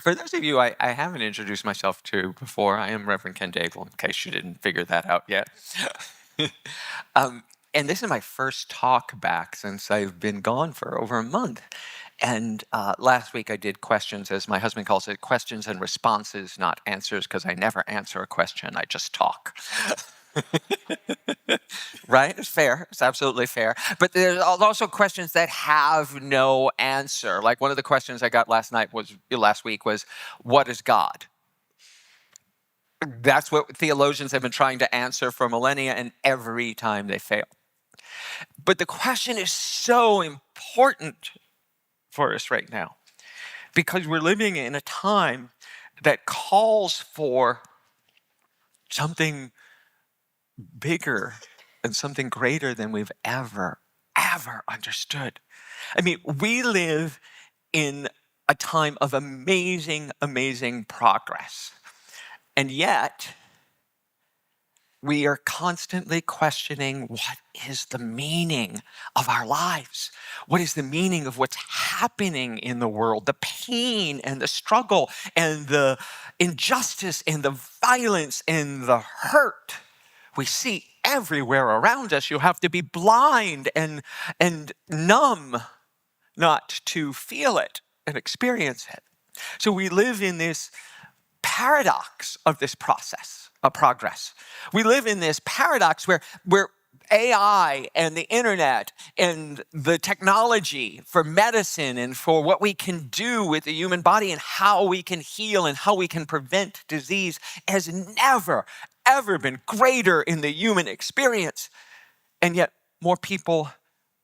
For those of you I haven't introduced myself to before, I am Reverend Ken Daigle, in case you didn't figure that out yet. um, and this is my first talk back since I've been gone for over a month. And last week I did questions, as my husband calls it, questions and responses, not answers, because I never answer a question, I just talk. Right? It's fair. It's absolutely fair. But there's also questions that have no answer. Like one of the questions I got last week was, what is God? That's what theologians have been trying to answer for millennia, and every time they fail. But the question is so important for us right now because we're living in a time that calls for something bigger and something greater than we've ever understood. I mean, we live in a time of amazing progress. And yet, we are constantly questioning, what is the meaning of our lives? What is the meaning of what's happening in the world? The pain and the struggle and the injustice and the violence and the hurt we see everywhere around us. You have to be blind and numb not to feel it and experience it. So we live in this paradox of this process of progress. We live in this paradox where AI and the internet and the technology for medicine and for what we can do with the human body and how we can heal and how we can prevent disease has never, ever been greater in the human experience. And yet more people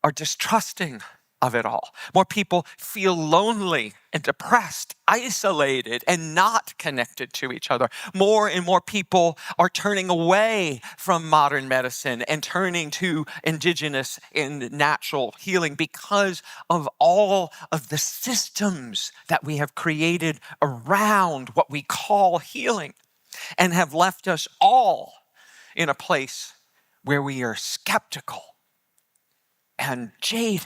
are distrusting of it all. More people feel lonely and depressed, isolated, and not connected to each other. More and more people are turning away from modern medicine and turning to indigenous and natural healing because of all of the systems that we have created around what we call healing, and have left us all in a place where we are skeptical and jaded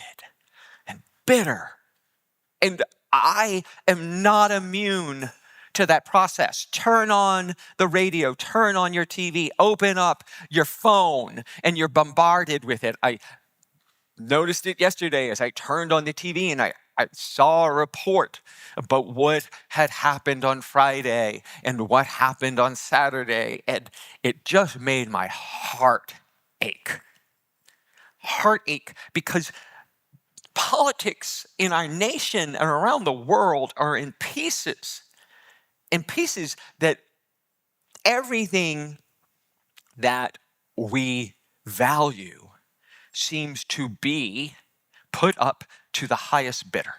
and bitter. And I am not immune to that process. Turn on the radio, turn on your TV, open up your phone, and you're bombarded with it. I noticed it yesterday as I turned on the TV and I saw a report about what had happened on Friday and what happened on Saturday, and it just made my heart ache. Heartache, because politics in our nation and around the world are in pieces that everything that we value seems to be put up to the highest bidder.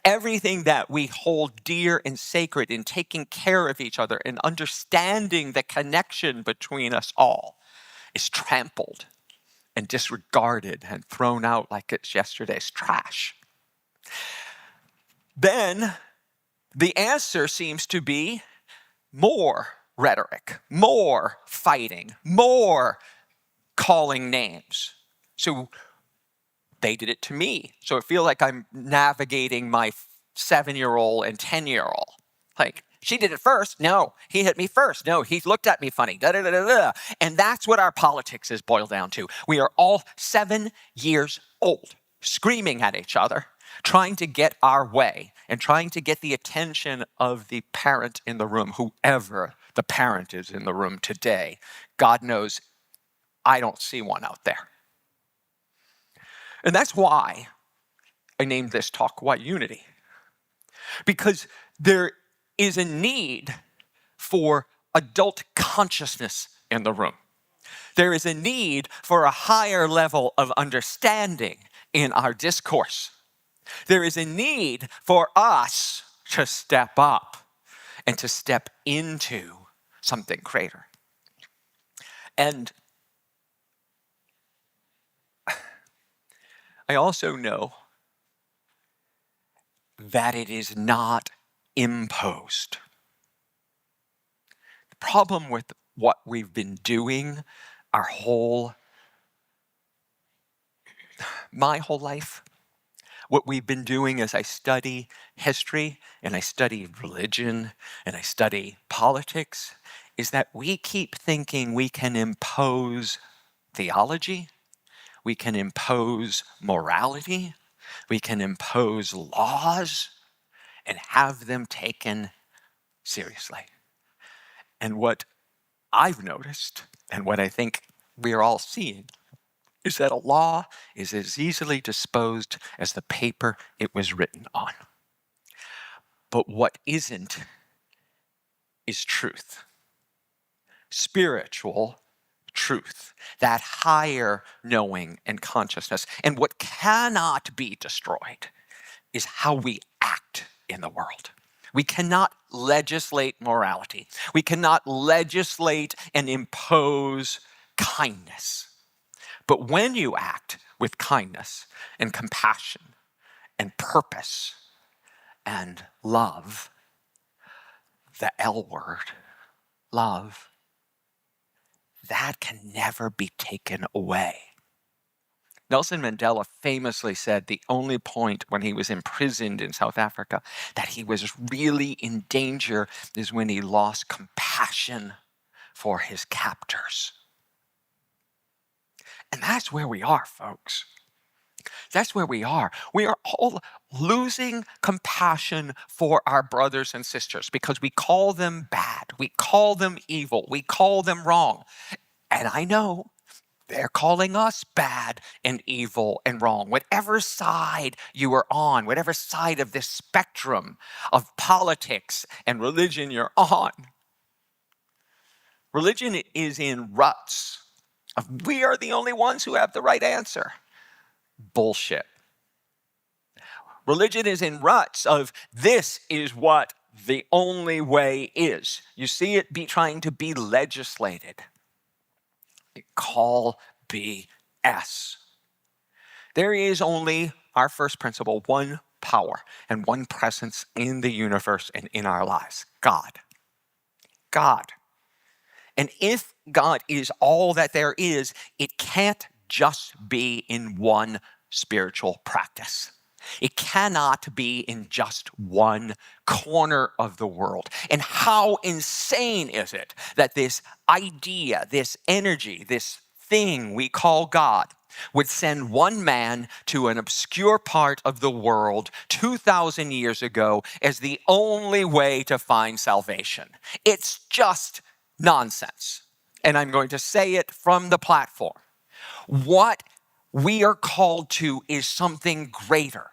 Everything that we hold dear and sacred in taking care of each other and understanding the connection between us all is trampled and disregarded and thrown out like it's yesterday's trash. Then the answer seems to be more rhetoric, more fighting, more calling names. So they did it to me. So I feel like I'm navigating my 7-year-old and 10-year-old. Like, she did it first. No, he hit me first. No, he looked at me funny. Da, da, da, da, da. And that's what our politics is boiled down to. We are all 7 years old, screaming at each other, trying to get our way and trying to get the attention of the parent in the room, whoever the parent is in the room today. God knows I don't see one out there. And that's why I named this talk, Why Unity? Because there is a need for adult consciousness in the room. There is a need for a higher level of understanding in our discourse. There is a need for us to step up and to step into something greater. And I also know that it is not imposed. The problem with what we've been doing my whole life, what we've been doing as I study history and I study religion and I study politics is that we keep thinking we can impose theology, we can impose morality, we can impose laws and have them taken seriously. And what I've noticed, and what I think we're all seeing, is that a law is as easily disposed as the paper it was written on. But what isn't is truth. Spiritual truth, that higher knowing and consciousness. And what cannot be destroyed is how we act in the world. We cannot legislate morality. We cannot legislate and impose kindness. But when you act with kindness and compassion and purpose and love, the L word, love, that can never be taken away. Nelson Mandela famously said the only point when he was imprisoned in South Africa that he was really in danger is when he lost compassion for his captors. And that's where we are, folks. That's where we are. We are all losing compassion for our brothers and sisters because we call them bad. We call them evil. We call them wrong. And I know they're calling us bad and evil and wrong. Whatever side you are on, whatever side of this spectrum of politics and religion you're on, religion is in ruts of we are the only ones who have the right answer. Bullshit. Religion is in ruts of this is what the only way is. You see it trying to be legislated. Call BS. There is only our first principle, one power and one presence in the universe and in our lives, God. God. And if God is all that there is, it can't just be in one spiritual practice. It cannot be in just one corner of the world. And how insane is it that this idea, this energy, this thing we call God would send one man to an obscure part of the world 2,000 years ago as the only way to find salvation. It's just nonsense. And I'm going to say it from the platform. What we are called to is something greater.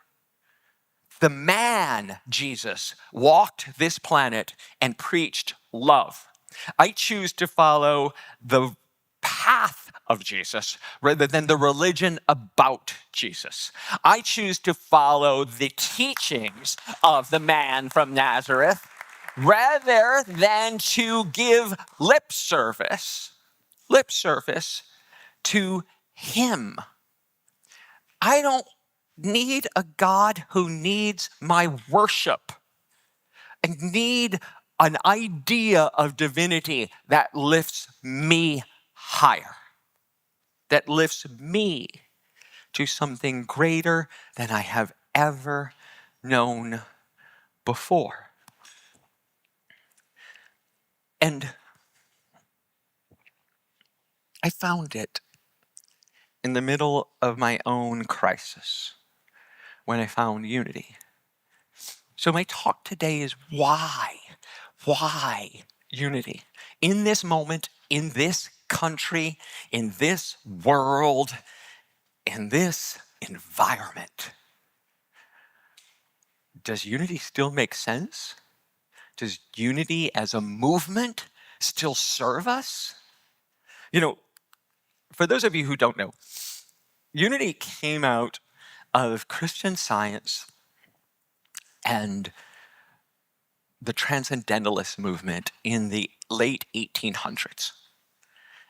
The man, Jesus, walked this planet and preached love. I choose to follow the path of Jesus rather than the religion about Jesus. I choose to follow the teachings of the man from Nazareth rather than to give lip service to him. I don't need a God who needs my worship. I need an idea of divinity that lifts me higher, that lifts me to something greater than I have ever known before. And I found it in the middle of my own crisis when I found unity. So my talk today is why? Why unity? In this moment, in this country, in this world, in this environment, does unity still make sense? Does unity as a movement still serve us? You know, for those of you who don't know, unity came out of Christian Science and the Transcendentalist movement in the late 1800s,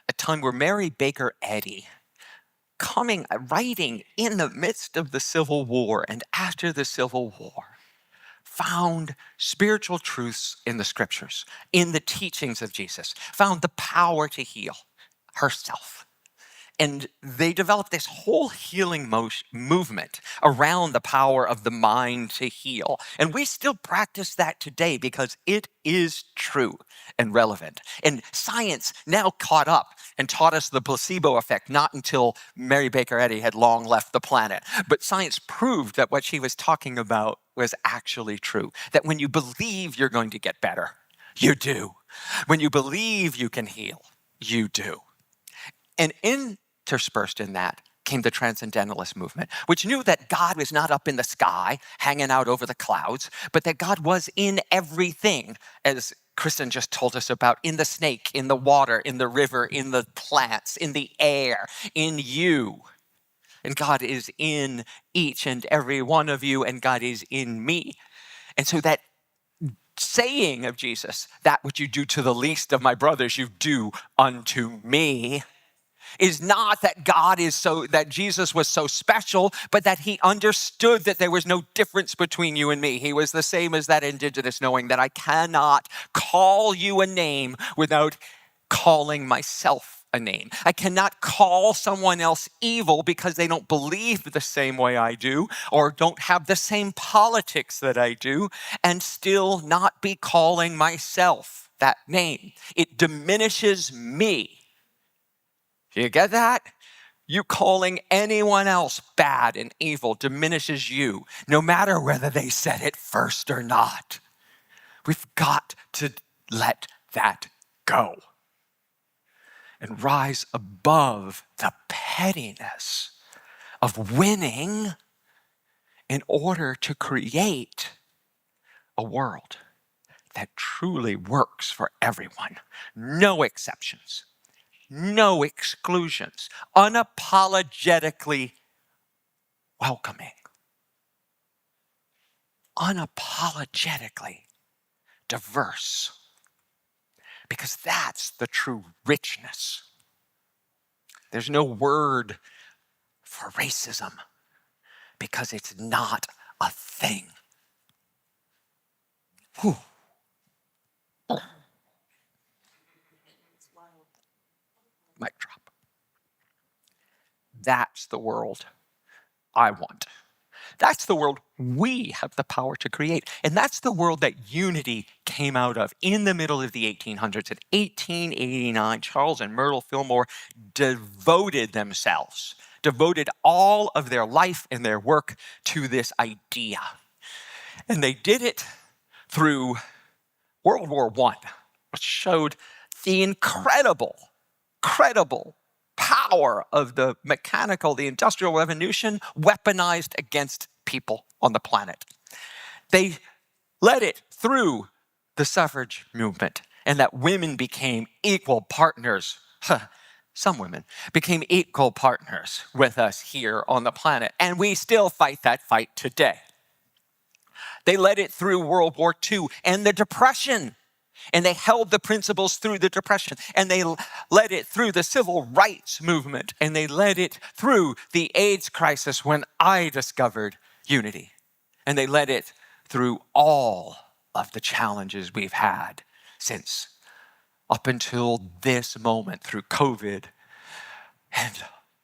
a time where Mary Baker Eddy, writing in the midst of the Civil War and after the Civil War, found spiritual truths in the scriptures, in the teachings of Jesus, found the power to heal herself. And they developed this whole healing movement around the power of the mind to heal. And we still practice that today because it is true and relevant. And science now caught up and taught us the placebo effect, not until Mary Baker Eddy had long left the planet. But science proved that what she was talking about was actually true. That when you believe you're going to get better, you do. When you believe you can heal, you do. And interspersed in that came the Transcendentalist movement, which knew that God was not up in the sky, hanging out over the clouds, but that God was in everything, as Kristen just told us about, in the snake, in the water, in the river, in the plants, in the air, in you. And God is in each and every one of you, and God is in me. And so that saying of Jesus, that which you do to the least of my brothers, you do unto me, is not that Jesus was so special, but that he understood that there was no difference between you and me. He was the same as that indigenous, knowing that I cannot call you a name without calling myself a name. I cannot call someone else evil because they don't believe the same way I do or don't have the same politics that I do, and still not be calling myself that name. It diminishes me. Do you get that? You calling anyone else bad and evil diminishes you, no matter whether they said it first or not. We've got to let that go and rise above the pettiness of winning in order to create a world that truly works for everyone. No exceptions. No exclusions, unapologetically welcoming, unapologetically diverse, because that's the true richness. There's no word for racism because it's not a thing. Whew. Mic drop. That's the world I want. That's the world we have the power to create. And that's the world that unity came out of in the middle of the 1800s. In 1889, Charles and Myrtle Fillmore devoted all of their life and their work to this idea. And they did it through World War I, which showed the incredible power of the industrial revolution weaponized against people on the planet. They led it through the suffrage movement, and that women became equal partners. Some women became equal partners with us here on the planet, and we still fight that fight today. They led it through World War II and the Depression. And they held the principles through the Depression, and they led it through the civil rights movement, and they led it through the AIDS crisis when I discovered unity. And they led it through all of the challenges we've had since up until this moment, through COVID and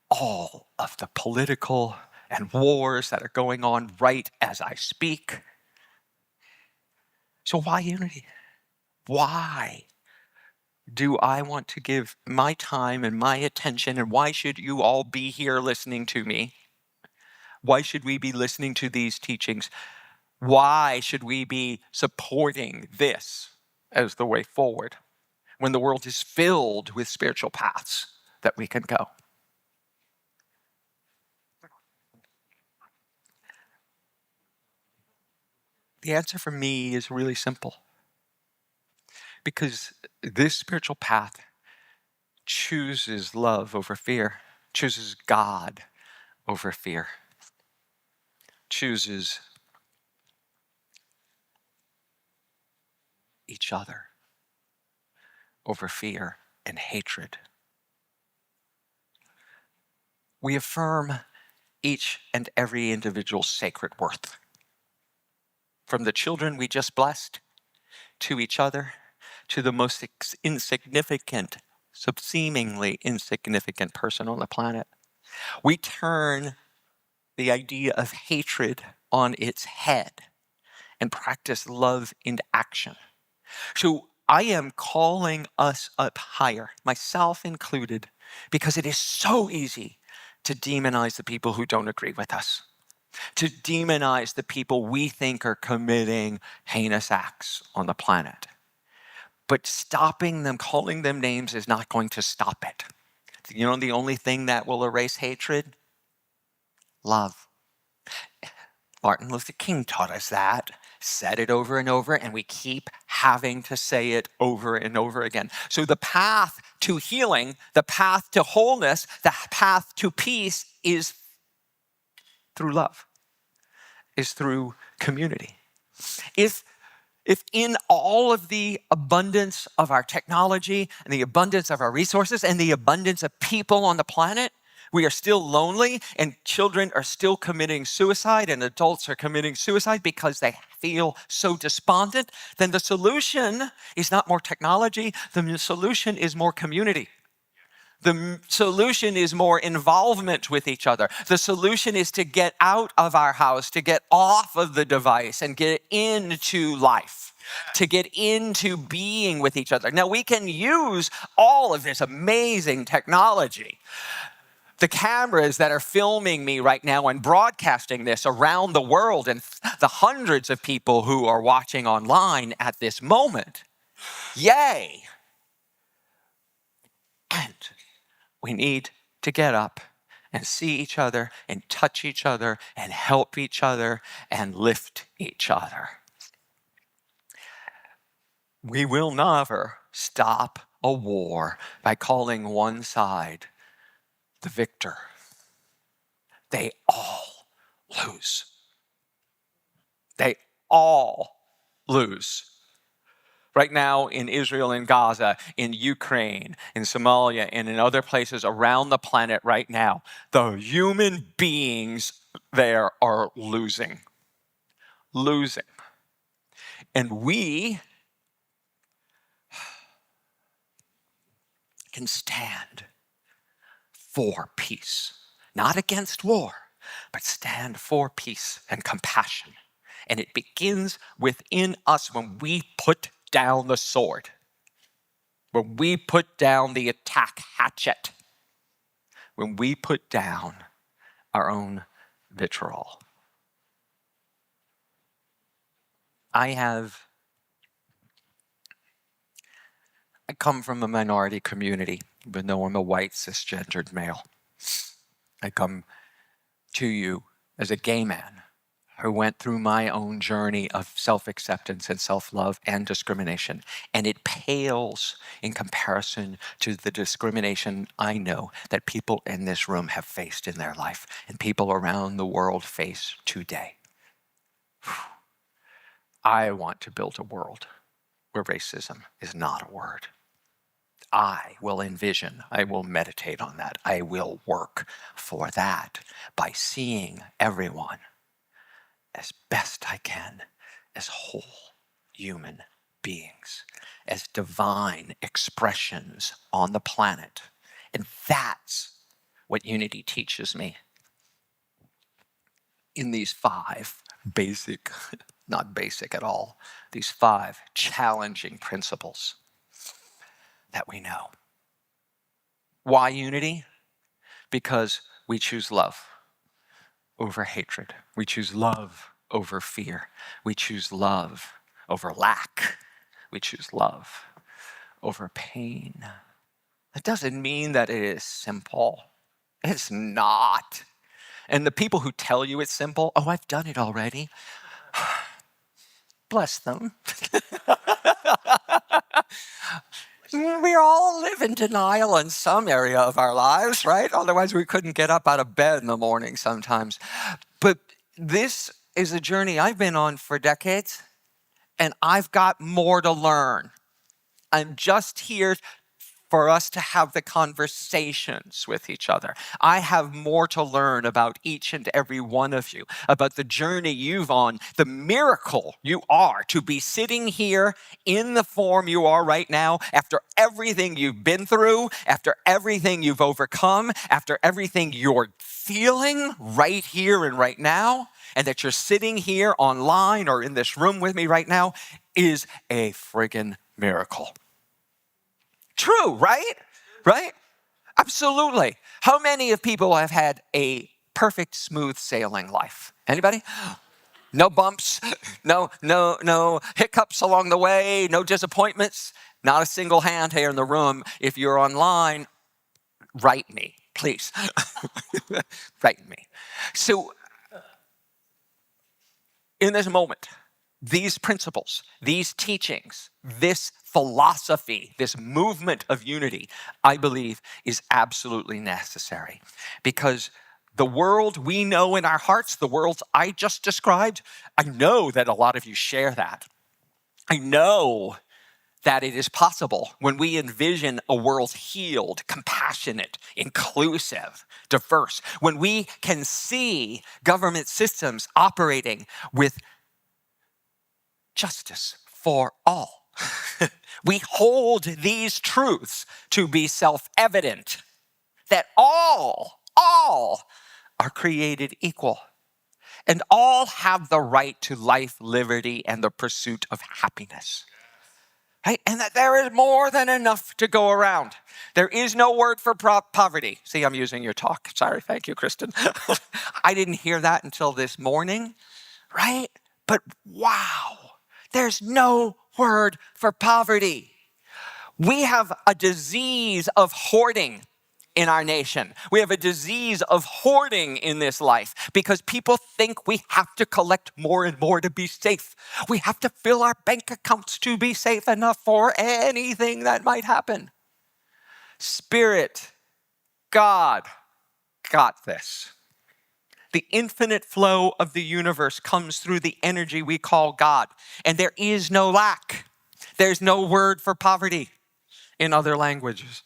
all of the political and wars that are going on right as I speak. So why unity? Why do I want to give my time and my attention, and why should you all be here listening to me? Why should we be listening to these teachings? Why should we be supporting this as the way forward when the world is filled with spiritual paths that we can go? The answer for me is really simple. Because this spiritual path chooses love over fear, chooses God over fear, chooses each other over fear and hatred. We affirm each and every individual's sacred worth. From the children we just blessed, to each other, to the most insignificant seemingly insignificant person on the planet. We turn the idea of hatred on its head and practice love into action. So I am calling us up higher, myself included, because it is so easy to demonize the people who don't agree with us, to demonize the people we think are committing heinous acts on the planet. But stopping them, calling them names is not going to stop it. You know, the only thing that will erase hatred? Love. Martin Luther King taught us that, said it over and over, and we keep having to say it over and over again. So the path to healing, the path to wholeness, the path to peace is through love, is through community. If in all of the abundance of our technology and the abundance of our resources and the abundance of people on the planet, we are still lonely and children are still committing suicide and adults are committing suicide because they feel so despondent, then the solution is not more technology. The solution is more community. The solution is more involvement with each other. The solution is to get out of our house, to get off of the device and get into life, to get into being with each other. Now, we can use all of this amazing technology. The cameras that are filming me right now and broadcasting this around the world and the hundreds of people who are watching online at this moment. Yay! And we need to get up and see each other and touch each other and help each other and lift each other. We will never stop a war by calling one side the victor. They all lose. They all lose. Right now in Israel and Gaza, in Ukraine, in Somalia, and in other places around the planet right now, the human beings there are losing. Losing. And we can stand for peace. Not against war, but stand for peace and compassion. And it begins within us when we put down the sword, when we put down the attack hatchet, when we put down our own vitriol. I come from a minority community, even though I'm a white cisgendered male. I come to you as a gay man who went through my own journey of self-acceptance and self-love and discrimination. And it pales in comparison to the discrimination I know that people in this room have faced in their life and people around the world face today. I want to build a world where racism is not a word. I will envision, I will meditate on that. I will work for that by seeing everyone as best I can as whole human beings, as divine expressions on the planet. And that's what unity teaches me in these 5 basic, not basic at all, these 5 challenging principles that we know. Why unity? Because we choose love over hatred. We choose love over fear. We choose love over lack. We choose love over pain. That doesn't mean that it is simple. It's not. And the people who tell you it's simple, oh, I've done it already. Bless them. We all live in denial in some area of our lives, right? Otherwise, we couldn't get up out of bed in the morning sometimes. But this is a journey I've been on for decades, and I've got more to learn. I'm just here for us to have the conversations with each other. I have more to learn about each and every one of you, about the journey you've on, the miracle you are to be sitting here in the form you are right now, after everything you've been through, after everything you've overcome, after everything you're feeling right here and right now, and that you're sitting here online or in this room with me right now is a friggin' miracle. True, right? Right? Absolutely. How many of people have had a perfect, smooth sailing life? Anybody? No bumps, no hiccups along the way, no disappointments. Not a single hand here in the room. If you're online, write me, please. Write me. So, in this moment, these principles, these teachings, this philosophy, this movement of unity, I believe is absolutely necessary, because the world we know in our hearts, the world I just described, I know that a lot of you share that. I know that it is possible when we envision a world healed, compassionate, inclusive, diverse, when we can see government systems operating with justice for all. We hold these truths to be self-evident, that all are created equal, and all have the right to life, liberty, and the pursuit of happiness. Right? And that there is more than enough to go around. There is no word for poverty. See, I'm using your talk. Sorry, thank you, Kristen. I didn't hear that until this morning, right? But wow, there's no word for poverty. We have a disease of hoarding in our nation. We have a disease of hoarding in this life because people think we have to collect more and more to be safe. We have to fill our bank accounts to be safe enough for anything that might happen. Spirit, God, got this. The infinite flow of the universe comes through the energy we call God, and there is no lack. There's no word for poverty in other languages.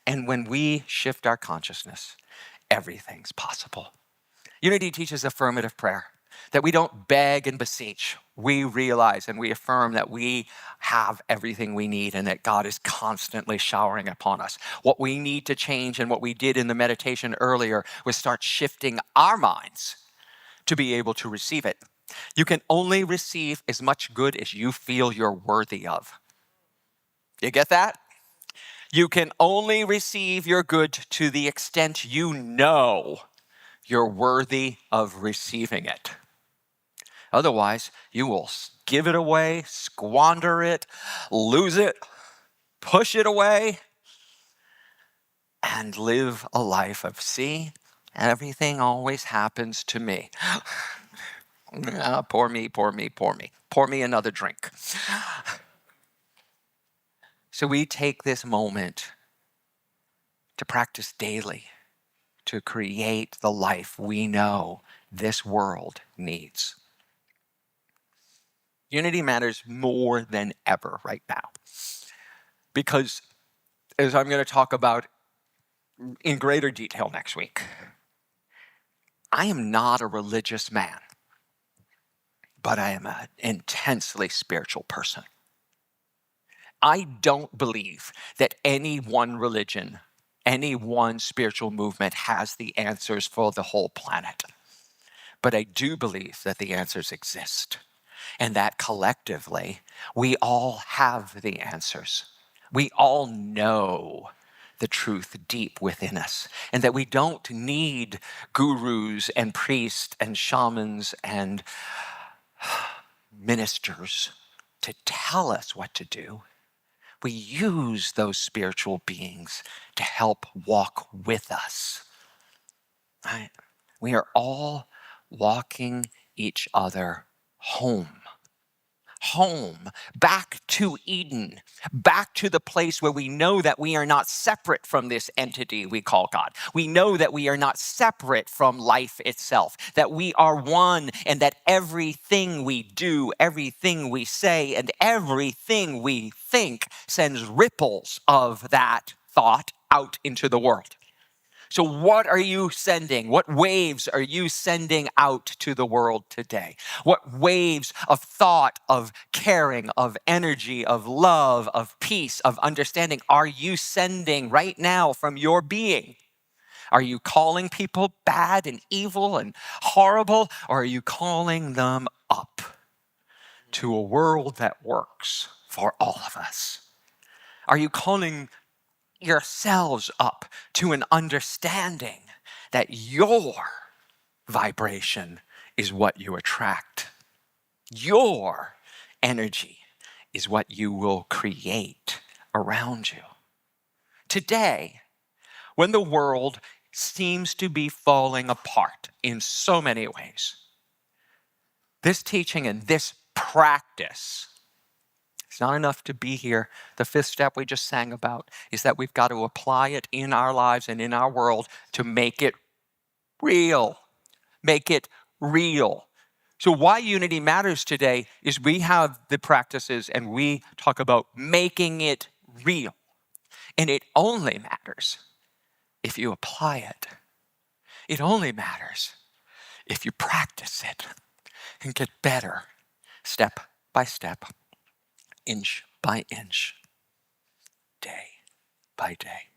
And when we shift our consciousness, everything's possible. Unity teaches affirmative prayer, that we don't beg and beseech. We realize and we affirm that we have everything we need and that God is constantly showering upon us. What we need to change, and what we did in the meditation earlier, was start shifting our minds to be able to receive it. You can only receive as much good as you feel you're worthy of. You get that? You can only receive your good to the extent you know you're worthy of receiving it. Otherwise, you will give it away, squander it, lose it, push it away, and live a life of, see, everything always happens to me. Pour me. Pour me another drink. So we take this moment to practice daily, to create the life we know this world needs. Unity matters more than ever right now, because, as I'm going to talk about in greater detail next week, I am not a religious man, but I am an intensely spiritual person. I don't believe that any one religion, any one spiritual movement has the answers for the whole planet. But I do believe that the answers exist, and that collectively, we all have the answers. We all know the truth deep within us, and that we don't need gurus and priests and shamans and ministers to tell us what to do. We use those spiritual beings to help walk with us. Right? We are all walking each other home home, back to Eden, back to the place where we know that we are not separate from this entity we call God. We know that we are not separate from life itself, that we are one, and that everything we do, everything we say, and everything we think sends ripples of that thought out into the world. So what are you sending? What waves are you sending out to the world today? What waves of thought, of caring, of energy, of love, of peace, of understanding are you sending right now from your being? Are you calling people bad and evil and horrible, or are you calling them up to a world that works for all of us? Are you calling yourselves up to an understanding that your vibration is what you attract? Your energy is what you will create around you. Today, when the world seems to be falling apart in so many ways, this teaching and this practice, it's not enough to be here. The fifth step we just sang about is that we've got to apply it in our lives and in our world to make it real. Make it real. So why unity matters today is we have the practices and we talk about making it real. And it only matters if you apply it. It only matters if you practice it and get better step by step, inch by inch, day by day.